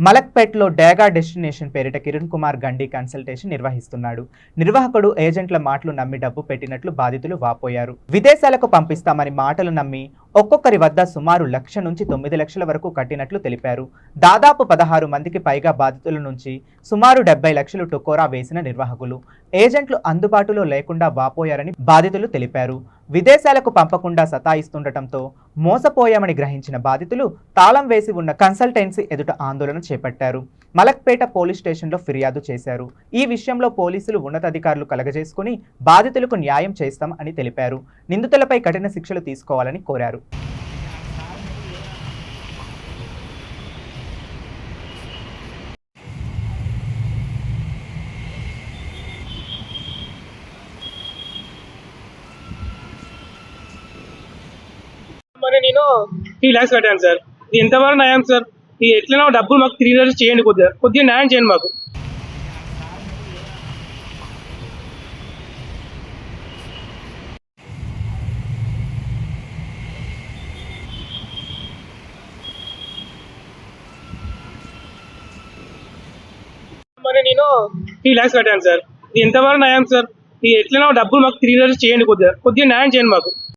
మలక్పేట్లో డేగా డెస్టినేషన్ పేరిట కిరణ్ కుమార్ గండి కన్సల్టేషన్ నిర్వహిస్తున్నాడు. నిర్వాహకుడు ఏజెంట్ల మాటలు నమ్మి డబ్బు పెట్టినట్లు బాధితులు వాపోయారు. విదేశాలకు పంపిస్తామని మాటలు నమ్మి ఒక్కొక్కరి వద్ద సుమారు 1,00,000 నుంచి 9 లక్షల వరకు కట్టినట్లు తెలిపారు. దాదాపు 16 మందికి పైగా బాధితుల నుంచి సుమారు 70 లక్షలు టొకోరా వేసిన నిర్వాహకులు, ఏజెంట్లు అందుబాటులో లేకుండా వాపోయారని బాధితులు తెలిపారు. విదేశాలకు పంపకుండా సతాయిస్తుండటంతో మోసపోయామని గ్రహించిన బాధితులు తాళం వేసి ఉన్న కన్సల్టెన్సీ ఎదుట ఆందోళన చేపట్టారు. మలక్పేట పోలీస్ స్టేషన్లో ఫిర్యాదు చేశారు. ఈ విషయంలో పోలీసులు ఉన్నతాధికారులు కలగజేసుకుని బాధితులకు న్యాయం చేస్తాం అని తెలిపారు. నిందితులపై కఠిన శిక్షలు తీసుకోవాలని కోరారు. మరి నేను 3 lakhs కట్టాను సార్. ఇది ఎంతవరకు న్యాయం సార్? ఇది ఎట్లైనా డబ్బులు మాకు 3 years చేయండి, కొద్దిగా న్యాయం చేయండి మాకు. మరి నేను 3 lakhs కట్టాను సార్. ఇది ఎంతవరకు న్యాయం సార్? ఇది ఎట్లైనా డబ్బులు మాకు 3 years చేయండి, కొద్దిగా న్యాయం చేయండి మాకు.